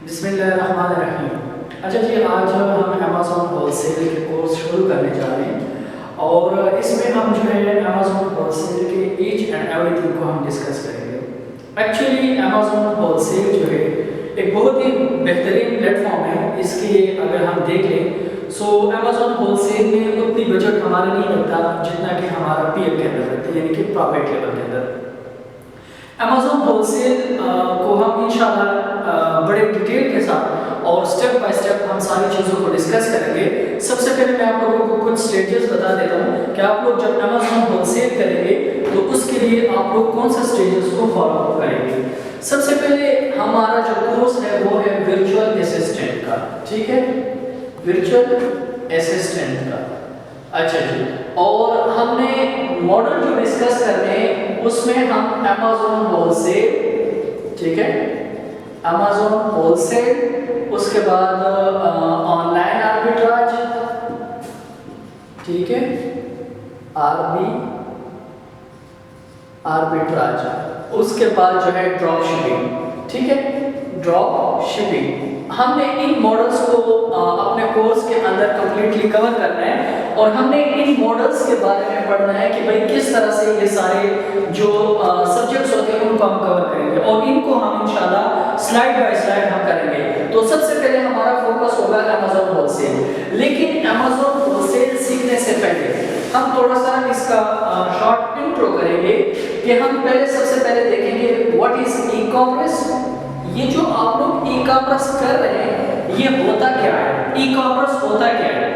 बिस्मिल्लाहिर्रहमानिर्रहीम। अच्छा जी, आज हम अमेज़ॉन होलसेल के कोर्स शुरू करने जा रहे हैं और इसमें हम जो है अमेज़ॉन होलसेल के ईच एंड एवरीथिंग को हम डिस्कस करेंगे। एक्चुअली अमेज़ॉन होलसेल जो है एक बहुत ही बेहतरीन प्लेटफॉर्म है। इसके अगर हम देख लें सो अमेज़ॉन होलसेल में उतनी बजट हमारा नहीं लगता जितना कि हमारा पीएल के अंदर लगता है, यानी कि प्रॉफिट लेवल के अंदर। अमेज़ॉन होलसेल को हम इंशाल्लाह बड़े डिटेल के साथ और स्टेप बाय स्टेप हम सारी चीज़ों को डिस्कस करेंगे। सबसे पहले मैं आप लोगों को कुछ स्टेजेस बता देता हूँ कि आप लोग जब अमेज़ॉन होलसेल करेंगे तो उसके लिए आप लोग कौन सा स्टेजेस को फॉलो करेंगे। सबसे पहले हमारा जो कोर्स है वो है वर्चुअल असिस्टेंट का, ठीक है, वर्चुअल असिस्टेंट का। अच्छा जी, और हमने मॉडल जो डिस्कस करने उसमें हम अमेज़ॉन होलसेल, ठीक है, अमेज़ॉन होलसेल, उसके बाद ऑनलाइन आर्बिट्राज, ठीक है, आर्बिट्राज, उसके बाद जो है ड्रॉप शिपिंग, ठीक है, ड्रॉप शिपिंग। हमने इन मॉडल्स को अपने कोर्स के अंदर कंप्लीटली कवर करना है और हमने इन मॉडल्स के बारे में पढ़ना है कि भाई किस तरह से ये सारे जो सब्जेक्ट्स होते हैं उनको हम कवर करेंगे और इनको हम इंशाल्लाह स्लाइड बाय स्लाइड हम करेंगे। तो सबसे पहले हमारा फोकस होगा अमेज़ॉन होलसेल। लेकिन अमेज़ॉन होलसेल सीखने से पहले हम थोड़ा सा इसका शॉर्ट इंट्रो करेंगे कि हम पहले सबसे पहले देखेंगे व्हाट इज ई कॉमर्स। ये जो आप लोग ई कॉमर्स कर रहे हैं ये होता क्या है, ई कॉमर्स होता क्या है।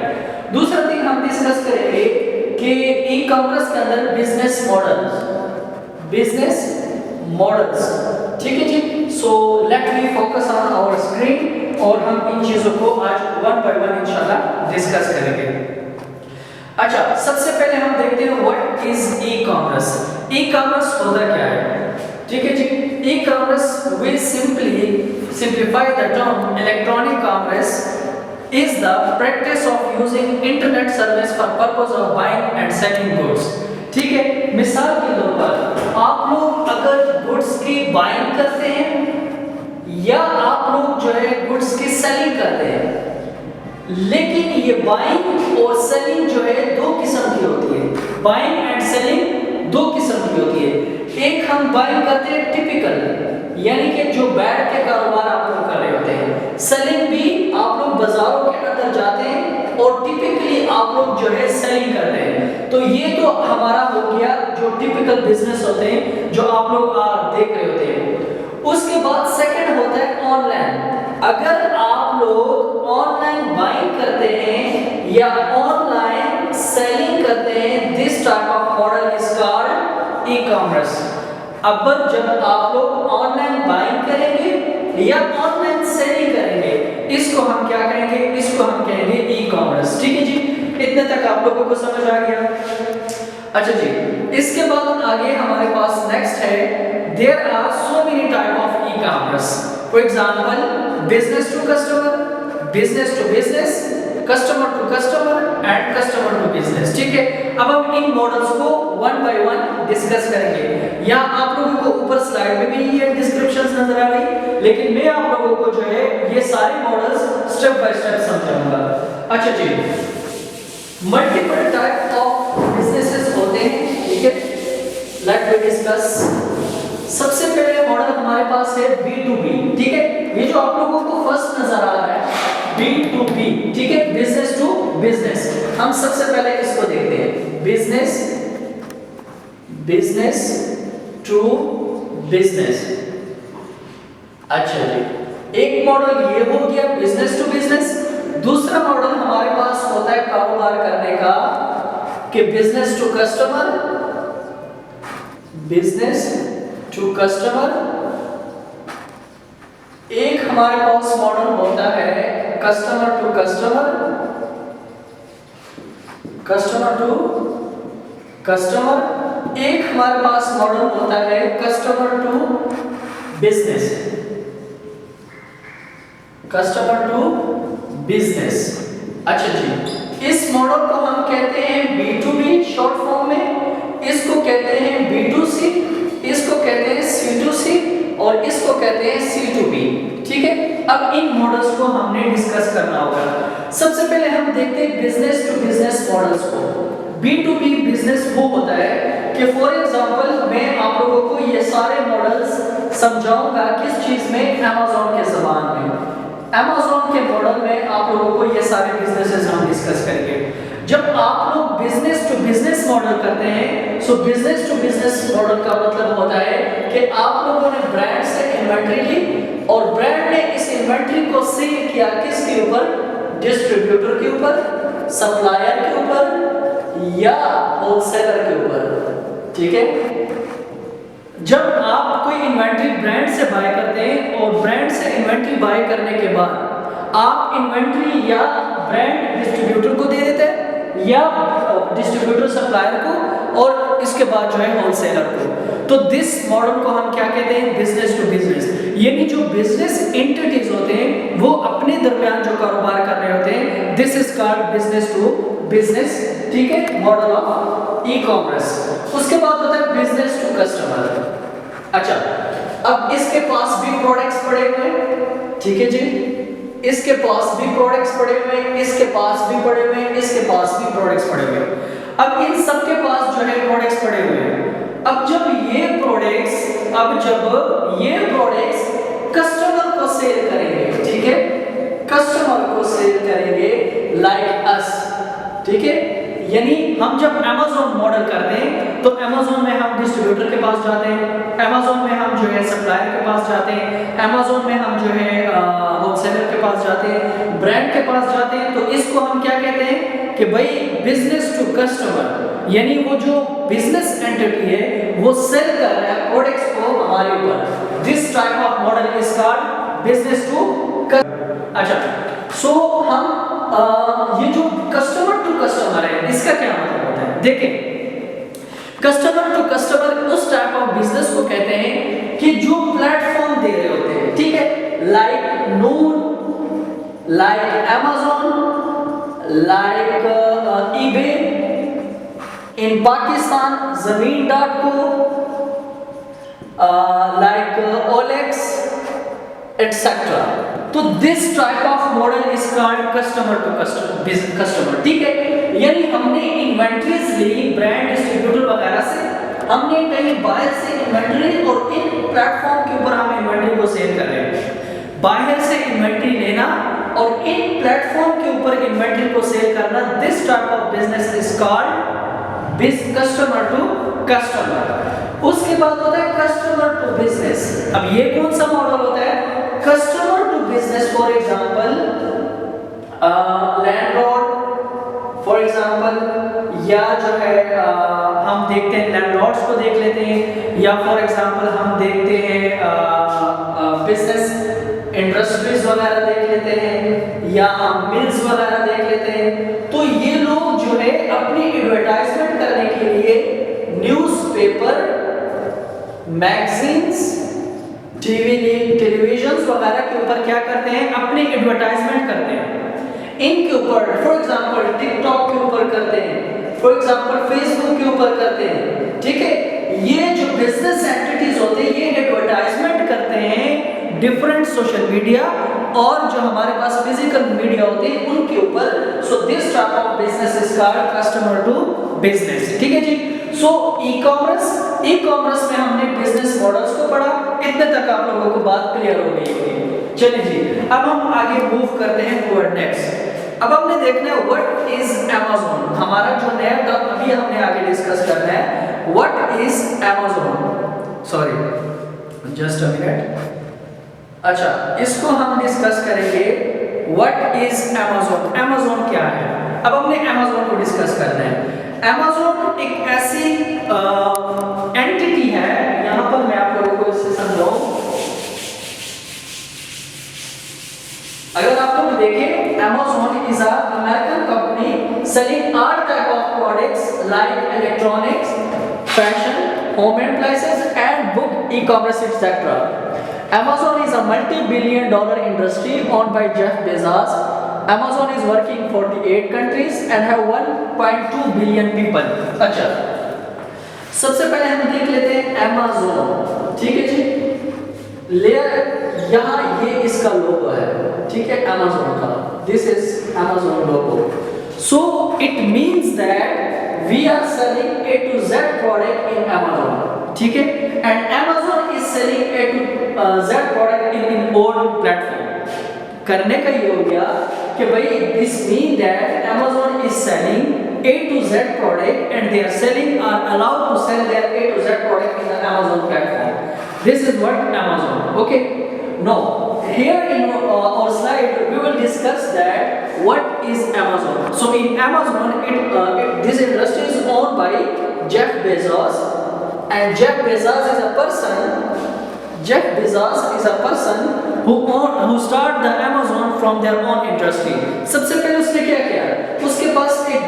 दूसरा थिंग हम डिस्कस करेंगे कि ई कॉमर्स के अंदर बिजनेस मॉडल्स, ठीक है जी। So let me focus on our screen और हम इन चीजों को आज वन बाय वन इंशाल्लाह डिस्कस करेंगे। अच्छा, सबसे पहले हम देखते हैं what is e commerce. E commerce होता क्या है, ठीक है जी। E-commerce will simplify the term electronic commerce is the practice of using internet service for purpose of buying and selling goods, ठीक है। मिसाल के तौर पर आप लोग अगर गुड्स की बाइंग करते हैं या आप लोग जो है गुड्स की सेलिंग करते हैं, लेकिन ये बाइंग और सेलिंग जो है दो किस्म की होती है। बाइंग एंड सेलिंग दो किस्म की होती है। एक हम बाइंग करते हैं टिपिकल, यानी कि जो बैठ के कारोबार आप लोग कर रहे होते हैं। सेलिंग भी आप लोग बाजारों के अंदर जाते हैं और टिपिकली आप लोग जो है सेलिंग करते हैं। तो ये तो हमारा हो गया जो टिपिकल बिजनेस होते हैं जो आप लोग देख रहे होते हैं। उसके बाद सेकंड होता है ऑनलाइन। अगर आप लोग ऑनलाइन बाइंग करते हैं या ऑनलाइन सेलिंग करते हैं, this type of model is called e commerce. अब जब आप लोग ऑनलाइन बाइंग करेंगे या ऑनलाइन सेलिंग करेंगे, इसको हम क्या कहेंगे, इसको हम कहेंगे ई कॉमर्स, ठीक है जी। इतने तक आप लोगों को समझ आ गया। अच्छा जी, इसके बाद आगे हमारे पास नेक्स्ट है there are so many type of e commerce. For example business to customer, business to business, customer to customer and customer to business, ठीक है। अब हम इन मॉडल्स को वन बाय वन डिस्कस करेंगे। या आप लोगों को ऊपर स्लाइड में भी ये डिस्क्रिप्शंस नजर आ रही, लेकिन मैं आप लोगों को जो है ये सारे मॉडल्स स्टेप बाय स्टेप समझाऊंगा। अच्छा जी, मल्टीपल टाइप ऑफ बिजनेसेस होते हैं, ठीक है। Let me discuss. सबसे पहले मॉडल हमारे पास है B2B, ठीक है। ये जो आप लोगों को फर्स्ट नजर आ रहा है B2B, ठीक है, बिजनेस टू बिजनेस। हम सबसे पहले इसको देखते हैं, बिजनेस टू बिजनेस। अच्छा जी, एक मॉडल ये हो गया बिजनेस टू बिजनेस। दूसरा मॉडल हमारे पास होता है कारोबार करने का कि business to customer, business to customer. एक हमारे पास मॉडल होता है customer to customer, customer to customer. एक हमारे पास मॉडल होता है customer to business, customer to business. अच्छा जी, इस मॉडल को हम कहते हैं B2B शॉर्ट फॉर्म में, इसको कहते हैं B2C, इसको कहते हैं C2C और इसको कहते हैं C2B। ठीक है, अब इन मॉडल्स को हमने डिस्कस करना होगा। सबसे पहले हम देखते हैं बिजनेस टू बिजनेस मॉडल्स को। B2B बिजनेस वो होता है कि फॉर एग्जांपल मैं आप लोगों को ये सारे मॉडल्स समझाऊंगा किस चीज में, Amazon के ज़बान में। Amazon के मॉडल में आप लोगों को ये सारे बिजनेसेस हम डिस्कस करेंगे। जब आप लोग बिजनेस टू बिजनेस मॉडल करते हैं, so business to business model का मतलब होता है कि आप लोगों ने ब्रांड से इन्वेंट्री ली और ब्रांड ने इस इन्वेंट्री को सेल किया किसके ऊपर, डिस्ट्रीब्यूटर के ऊपर, सप्लायर के ऊपर या होलसेलर के ऊपर। ठीक है, जब आप कोई इन्वेंट्री ब्रांड से बाय करते हैं और ब्रांड से इन्वेंट्री बाय करने के बाद आप इन्वेंट्री या ब्रांड डिस्ट्रीब्यूटर को दे देते हैं या डिस्ट्रीब्यूटर सप्लायर को और इसके बाद जो है होलसेलर को। तो दिस मॉडल को हम क्या कहते हैं, बिजनेस टू बिजनेस। यानी जो बिजनेस एंटिटीज होते हैं वो अपने दरमियान जो कारोबार कर रहे होते हैं, this is called business to business. ठीक है, मॉडल ऑफ ई कॉमर्स। उसके बाद होता है बिजनेस टू कस्टमर। अच्छा, अब इसके पास भी प्रोडक्ट्स पड़े हुए हैं, ठीक है जी, इसके पास भी प्रोडक्ट्स पड़े हुए हैं, इसके पास भी पड़े हुए हैं, इसके पास भी प्रोडक्ट्स पड़े हुए हैं। अब इन सब के पास जो है प्रोडक्ट्स पड़े हुए हैं। अब जब ये प्रोडक्ट्स कस्टमर को सेल करेंगे, ठीक है, कस्टमर को सेल करेंगे लाइक अस। ठीक है, यानी हम जब Amazon मॉडल करते हैं तो Amazon में हम डिस्ट्रीब्यूटर के पास जाते हैं, Amazon में हम जो है सप्लायर के पास जाते हैं, Amazon में हम जो है होलसेलर के पास जाते हैं, ब्रांड के पास जाते हैं। तो इसको हम क्या कहते हैं कि भाई बिजनेस टू कस्टमर, यानी वो जो बिजनेस एंटिटी है वो सेल कर रहा है प्रोडक्ट्स को हमारे ऊपर। This type of model is called business to. अच्छा, सो हम ये जो कस्टमर टू कस्टमर है इसका क्या मतलब होता है, देखें। कस्टमर टू कस्टमर उस टाइप ऑफ बिजनेस को कहते हैं कि जो प्लेटफॉर्म दे रहे होते हैं, ठीक है, like Noon, like Amazon, like eBay, in Pakistan Zameen.co, like OLX, etc. तो this type of model is called customer to customer. ठीक है, यानी हमने इन्वेंटरीज ली ब्रांड डिस्ट्रीब्यूटर वगैरह से, हमने कहीं बाहर से इन्वेंटरी और इन प्लेटफॉर्म के ऊपर हम इन्वेंटरी को सेल कर रहे हैं। बाहर से इन्वेंटरी लेना और इन प्लेटफॉर्म के ऊपर इन्वेंटरी को सेल करना, this type of business is called customer to customer. उसके बाद होता है कस्टमर टू बिजनेस। अब ये कौन सा मॉडल होता है, customer to business. For example landlord, for example, या जो है हम देखते हैं लैंडलॉर्ड्स को देख लेते हैं, या फॉर एग्जांपल हम देखते हैं बिजनेस इंडस्ट्रीज वगैरह देख लेते हैं, या हम मिल्स वगैरह देख लेते हैं। तो ये लोग जो है अपनी एडवर्टाइजमेंट करने के लिए न्यूज़पेपर, मैगजीन्स, टेलीविजन वगैरह के ऊपर क्या करते हैं, अपनी एडवर्टाइजमेंट करते हैं। इनके ऊपर फॉर एग्जांपल टिकटॉक के ऊपर करते हैं, फॉर एग्जांपल फेसबुक के ऊपर करते हैं। ठीक है, ये जो बिजनेस एंटिटीज होते हैं ये एडवर्टाइजमेंट करते हैं डिफरेंट सोशल मीडिया और जो हमारे पास फिजिकल मीडिया होते हैं उनके ऊपर। So this type of business is called customer to business. ठीक है जी। सो ई कॉमर्स में हमने बिजनेस मॉडल्स को पढ़ा, इतने तक आप लोगों को बात क्लियर हो गई होगी। चलिए जी, अब हम आगे मूव करते हैं टुवर्ड नेक्स्ट। अब हमने देखना है व्हाट इज Amazon। हमारा जो नया टर्म अभी हमने आगे डिस्कस करना है, what is Amazon। Sorry, just a minute. अच्छा, इसको हम डिस्कस करेंगे व्हाट इज Amazon क्या है। अब हमने Amazon को डिस्कस करना है। Amazon एक ऐसी एंटिटी है, यहां पर मैं आप लोगों को इससे समझाऊं। अगर आप लोग देखें, Amazon is an American company selling all type of products like electronics, fashion, home appliances and book, e-commerce, etc. Amazon is a multi-billion-dollar industry owned by Jeff Bezos. Amazon is working in 48 countries and have 1.2 billion people. अच्छा, सबसे पहले हम देख लेते हैं Amazon। ठीक है जी, layer यहाँ ये इसका लोगो है, ठीक है, Amazon का, this is Amazon logo. So it means that we are selling A to Z product in Amazon, ठीक है, and Amazon is selling A to Z product in own platform. करने का ये हो गया कि भाई this mean that Amazon is selling A to Z product and they are selling are allowed to sell their A to Z product in the Amazon platform. This is what Amazon. Okay. Now here in our slide we will discuss that what is Amazon. So in Amazon this industry is owned by Jeff Bezos, and Jeff Bezos is a person who start the Amazon from their own industry. सबसे पहले उसने क्या किया, उसके पास एक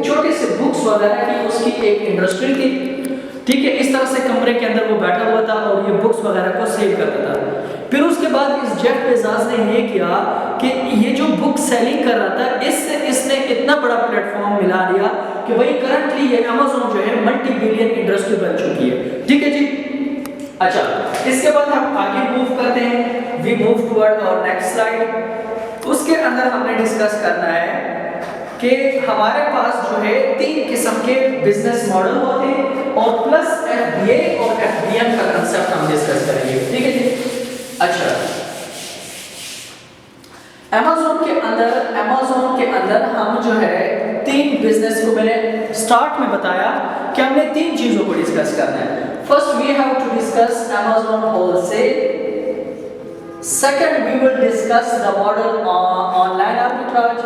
छोटी सी books वगैरह की उसकी एक इंडस्ट्री थी, ठीक है, इस तरह से कमरे के अंदर वो बैठा हुआ था और ये बुक्स वगैरह को सेल करता था। फिर उसके बाद इस जेफ बेजोस ने ये किया कि ये जो बुक सेलिंग कर रहा था इससे इसने इतना बड़ा प्लेटफॉर्म मिला दिया कि भाई करंटली ये Amazon जो है मल्टी बिलियन इंडस्ट्री बन चुकी है, ठीक है जी। अच्छा, इसके बाद हम आगे मूव करते हैं, we move toward our next slide. उसके अंदर हमने डिस्कस करना है कि हमारे पास जो है 3 किस्म के बिजनेस मॉडल होते हैं और प्लस FBA और FBM का कांसेप्ट हम डिस्कस करेंगे, ठीक है जी। अच्छा, Amazon के अंदर हम जो है 3 बिजनेस को मैंने स्टार्ट में बताया कि हमने 3 चीजों को डिस्कस करना है। First we have to discuss Amazon wholesale, second we will discuss the model online arbitrage,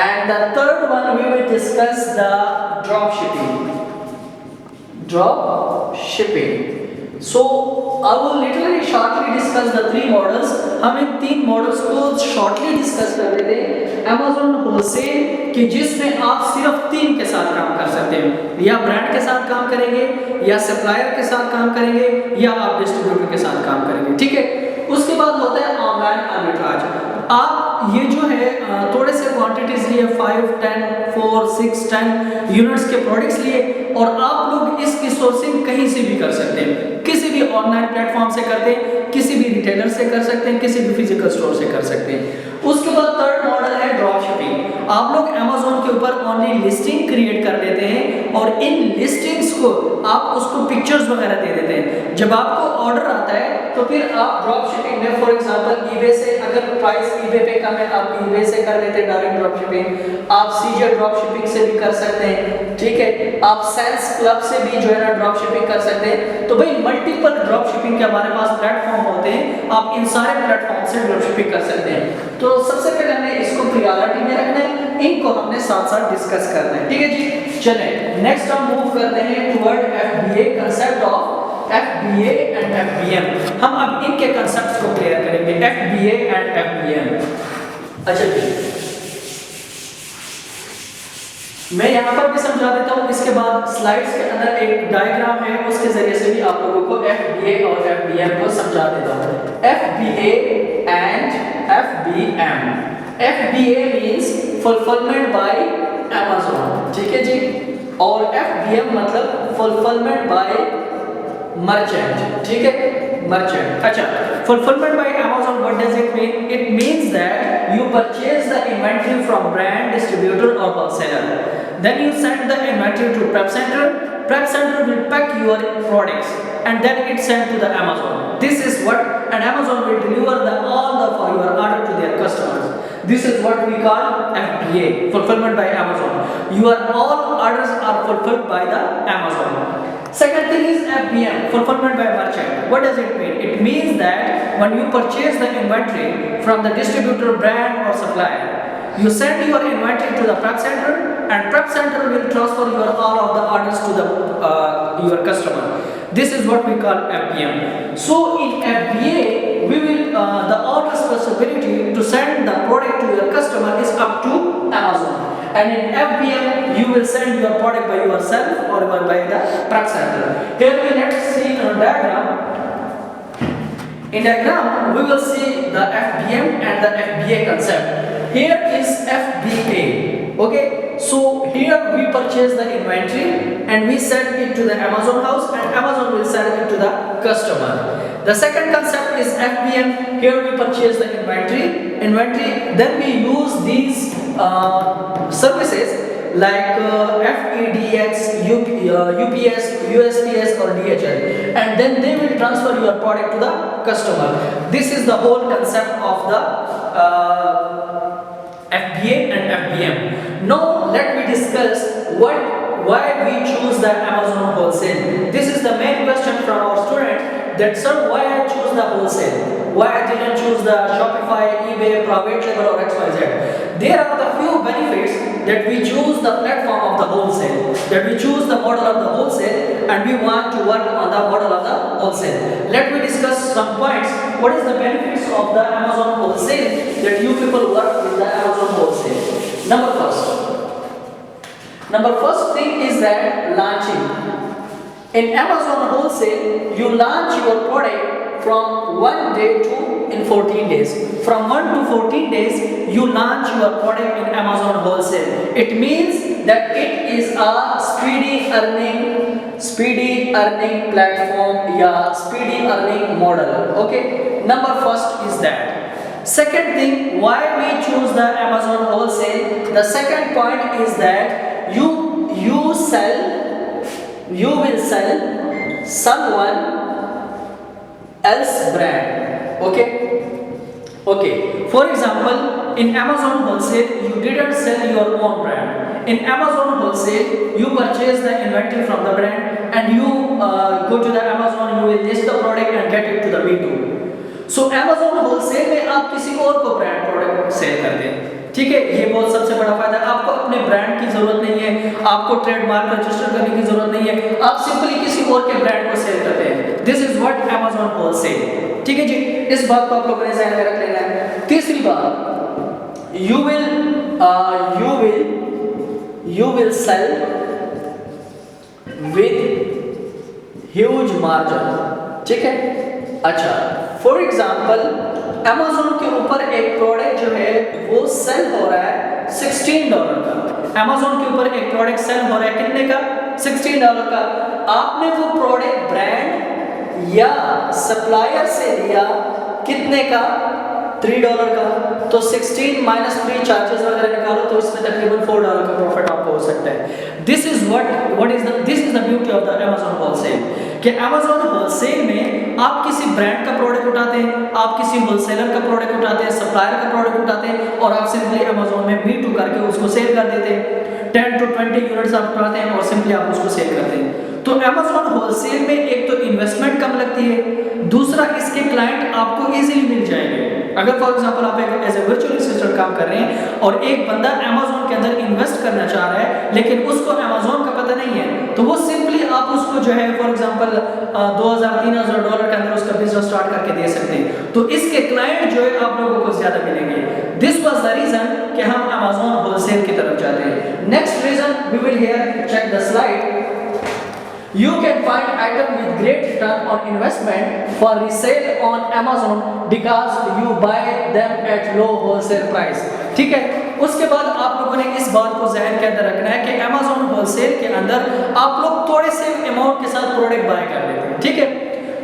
and the third one we will discuss the drop shipping. So I will literally shortly discuss the 3 models. हम इन 3 models को shortly discuss कर रहे थे। Amazon wholesale कि जिसमें आप सिर्फ 3 के साथ काम कर सकते हैं, या ब्रांड के साथ काम करेंगे, या सप्लायर के साथ काम करेंगे, या आप डिस्ट्रीब्यूटर के साथ काम करेंगे, ठीक है। उसके बाद होता है ऑनलाइन आर्बिट्राज। आप ये जो है थोड़े से क्वांटिटीज लिए 5, 10, 4, 6, 10 यूनिट्स के प्रोडक्ट्स लिए और आप लोग इसकी सोर्सिंग कहीं से भी कर सकते हैं, किसी भी ऑनलाइन प्लेटफॉर्म से करते हैं, किसी भी रिटेलर से कर सकते हैं, किसी भी फिजिकल स्टोर से कर सकते हैं। उसके बाद थर्ड मॉडल है ड्रॉप शिपिंग। आप लोग Amazon के ऊपर ओनली लिस्टिंग क्रिएट कर देते हैं और इन लिस्टिंग्स को आप उसको पिक्चर्स वगैरह दे देते हैं। जब आपको ऑर्डर आता है तो फिर आप ड्रॉप शिपिंग में फॉर एग्जांपल eBay से अगर प्राइस eBay पे कम है आप eBay से कर लेते हैं डायरेक्ट ड्रॉप शिपिंग, आप CJ ड्रॉप शिपिंग से भी कर सकते हैं, ठीक है, आप सेल्स क्लब से भी जो है ना ड्रॉप शिपिंग कर सकते हैं। तो भाई मल्टीपल ड्रॉप शिपिंग के हमारे पास प्लेटफॉर्म होते हैं, आप इन सारे प्लेटफॉर्म से ड्रॉप शिपिंग कर सकते हैं। तो सबसे पहले हमें इसको प्रायोरिटी में रखना है, इनको हमने साथ साथ डिस्कस करना है, ठीक है जी। चले नेक्स्ट हम मूव करते हैं toward FBA, concept of FBA and FBM। हम अब इनके कांसेप्ट्स को क्लियर करेंगे, FBA एंड FBM। अच्छा जी, मैं यहाँ पर भी समझा देता हूँ, इसके बाद स्लाइड्स के अंदर एक डायग्राम है उसके जरिए से भी आप लोगों को FBA और FBM को समझा देता हूँ। FBA and FBM। FBA means fulfillment by Amazon, ठीक है जी, और FBM मतलब fulfillment by merchant, ठीक है, merchant। अच्छा, fulfillment by Amazon, what does it mean? It means that you purchase the inventory from brand, distributor or wholesaler, then you send the inventory to prep center will pack your products and then it's sent to the Amazon. This is what, and Amazon will deliver for your order to their customers. This is what we call FBA, fulfillment by Amazon. Your all orders are fulfilled by the Amazon. Second thing is FBM, fulfillment by merchant. What does it mean? It means that when you purchase the inventory from the distributor, brand or supplier, you send your inventory to the prep center and prep center will transfer all of the orders to your customer. This is what we call FBM. So in FBA, we will the all responsibility to send the product to your customer is up to Amazon. And in FBM, you will send your product by yourself or by the prep center. Here we let's see a diagram. In diagram, we will see the FBM and the FBA concept. Here is FBA. Okay, so here we purchase the inventory and we send it to the Amazon house and Amazon will send it to the customer. The second concept is FBM. Here we purchase the inventory, then we use these services like FedEx, UPS, USPS or DHL, and then they will transfer your product to the customer. This is the whole concept of the FBA and FBM. Now let me discuss why we choose the Amazon wholesale. This is the main question from our student, that sir, why I choose the wholesale? Why I didn't choose the Shopify, eBay, private label or XYZ? There are the few benefits that we choose the platform of the wholesale, that we choose the model of the wholesale and we want to work on the model of the wholesale. Let me discuss some points. What is the benefits of the Amazon wholesale that you people work with the Amazon wholesale? Number first thing is that launching. In Amazon wholesale, you launch your product from 1 day to in 14 days. From 1 to 14 days, you launch your product in Amazon wholesale. It means that it is a speedy earning platform, yeah, speedy earning model. Okay. Number first is that. Second thing, why we choose the Amazon wholesale? The second point is that you will sell someone else brand. Okay. For example, in Amazon wholesale, you didn't sell your own brand. In Amazon wholesale, you purchase the inventory from the brand and you go to the Amazon, you will list the product and get it to the Me-Too. So Amazon wholesale में आप किसी और को brand product cell करते हैं, ठीक है। ये बहुत सबसे बड़ा फायदा है। आपको अपने ब्रांड की जरूरत नहीं है, आपको ट्रेडमार्क रजिस्टर करने की जरूरत नहीं है, आप सिंपली किसी और के ब्रांड को सेल करते हैं। This is what Amazon wholesale, ठीक है जी। इस बात को आप लोगों ने ध्यान में रख लेना है। तीसरी बात, you will sell with huge margin, ठीक है। अच्छा, फॉर एग्जाम्पल Amazon के ऊपर एक प्रोडक्ट जो है वो सेल हो रहा है $16 का। Amazon के ऊपर एक प्रोडक्ट सेल हो रहा है कितने का? $16 का। आपने वो प्रोडक्ट ब्रांड या सप्लायर से लिया कितने का? $3 का। तो 16 माइनस 3 चार्जेस वगैरह निकालो तो इसमें तकरीबन $4 का प्रॉफिट आपको हो सकता है। This is the beauty of the Amazon wholesale कि Amazon wholesale में आप किसी ब्रांड का प्रोडक्ट उठाते हैं, आप किसी होलसेलर का प्रोडक्ट उठाते हैं, सप्लायर का प्रोडक्ट उठाते हैं और आप सिंपली Amazon में Me-Too करके उसको सेल कर देते हैं। 10 to 20 यूनिट्स आप उठाते हैं और सिंपली आप उसको सेल करते हैं। तो Amazon wholesale में एक तो इन्वेस्टमेंट कम लगती है, दूसरा इसके क्लाइंट आपको इजीली मिल जाएंगे। अगर फॉर एग्जांपल आप एक एज ए वर्चुअल असिस्टेंट काम कर रहे हैं और एक बंदा Amazon के अंदर इन्वेस्ट करना चाह रहा है लेकिन उसको Amazon का पता नहीं है, तो वो सिंपली आप उसको जो है फॉर एग्जांपल $2000-3000 के अंदर उसका बिजनेस स्टार्ट करके दे सकते हैं। तो इसके क्लाइंट जो है आप लोगों को ज्यादा मिलेंगे। दिस वाज द रीजन कि हम Amazon wholesale की तरफ जाते हैं। Next reason we will here check the slide. You can find item with great return on investment for resale on Amazon because you buy them at low wholesale price, ठीक है। उसके बाद आप लोगों ने इस बात को ज़हन के अंदर रखना है कि Amazon wholesale के अंदर आप लोग थोड़े से अमाउंट के साथ प्रोडक्ट बाय कर लेते हैं, ठीक है।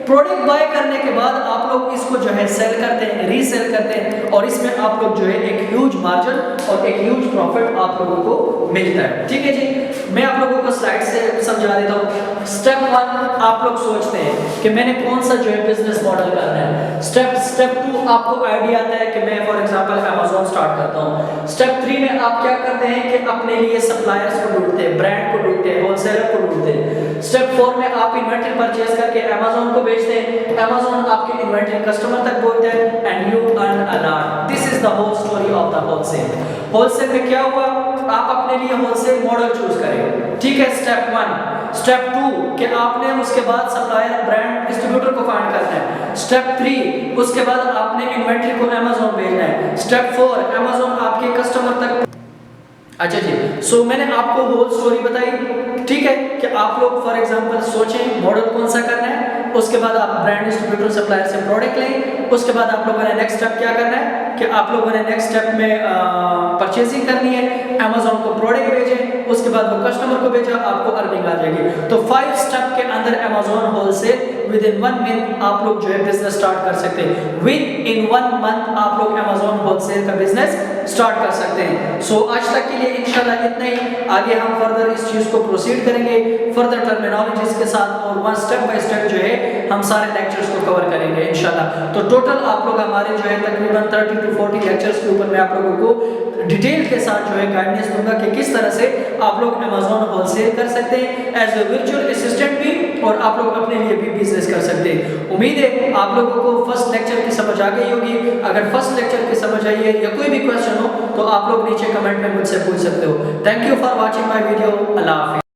प्रोडक्ट बाय करने के बाद आप लोग इसको जो है सेल करते हैं, रीसेल करते हैं और इसमें आप लोग जो है एक ह्यूज मार्जिन और एक ह्यूज प्रॉफिट आप लोगों को मिलता है, ठीक है जी। मैं आप लोगों को स्लाइड से समझा देता हूँ। स्टेप 1 आप लोग सोचते हैं कि मैंने कौन सा जो है बिजनेस मॉडल करना है। स्टेप 2 आपको आइडिया आता है कि मैं फॉर एग्जांपल Amazon स्टार्ट करता हूँ। स्टेप 3 में आप क्या करते हैं कि अपने लिए सप्लायर्स को ढूंढते हैं, ब्रांड को ढूंढते हैं, होलसेलर को ढूंढते हैं। स्टेप 4 में आप इन्वेंटरी परचेज करके Amazon को बेचते हैं, Amazon आपके इन्वेंटरी कस्टमर तक पहुंचते हैं and you earn a lot. This is the whole story of the wholesale. Wholesale में क्या हुआ, आप अपने लिए होलसेल मॉडल चूज करें, ठीक है। स्टेप 1। स्टेप 2 कि आपने उसके बाद सप्लायर, ब्रांड, डिस्ट्रीब्यूटर को फाइंड करना है। स्टेप 3 उसके बाद आपने इन्वेंटरी को Amazon भेजना है। स्टेप 4 Amazon आपके कस्टमर तक। अच्छा जी, सो मैंने आपको होल स्टोरी बताई, ठीक है, कि आप लोग फॉर एग्जांपल सोचें मॉडल कौन सा करना है। उसके बाद आप ब्रांड डिस्ट्रीब्यूटर सप्लायर से प्रोडक्ट लें, उसके बाद आप लोगों ने नेक्स्ट स्टेप क्या करना है कि आप लोगों ने नेक्स्ट स्टेप में परचेजिंग करनी है, अमेज़न को प्रोडक्ट भेजें, उसके बाद वो कस्टमर को भेजा, आपको अर्निंग आ जाएगी। तो 5 स्टेप के अंदर Amazon wholesale with in 1 month आप लोग जो है बिजनेस स्टार्ट कर सकते हैं। विद इन 1 मंथ आप लोग अमेज़न होलसेल का बिजनेस स्टार्ट कर सकते हैं। सो आज तक के लिए इंशाल्लाह इतना ही। आगे हम फर्दर इस चीज को प्रोसीड करेंगे फर्दर टर्मिनोलॉजीज के साथ और वन स्टेप बाय स्टेप जो है हम सारे लेक्चर्स को कवर करेंगे इंशाल्लाह। तो टोटल आप लोग हमारे जो है तकरीबन 30 to 40 लेक्चर्स के ऊपर मैं आप लोगों को डिटेल के साथ जो है गाइडेंस दूंगा कि किस तरह से आप लोग अमेज़न होलसेल कर सकते हैं एज ए वर्चुअल असिस्टेंट भी, और आप लोग अपने लिए भी बिजनेस कर सकते हैं। उम्मीद है आप लोगों को फर्स्ट लेक्चर की समझ आ गई होगी। अगर फर्स्ट लेक्चर की समझ आई है या कोई भी क्वेश्चन हो तो आप लोग नीचे कमेंट में मुझसे पूछ सकते हो। Thank you for watching my video. अल्लाह हाफिज़।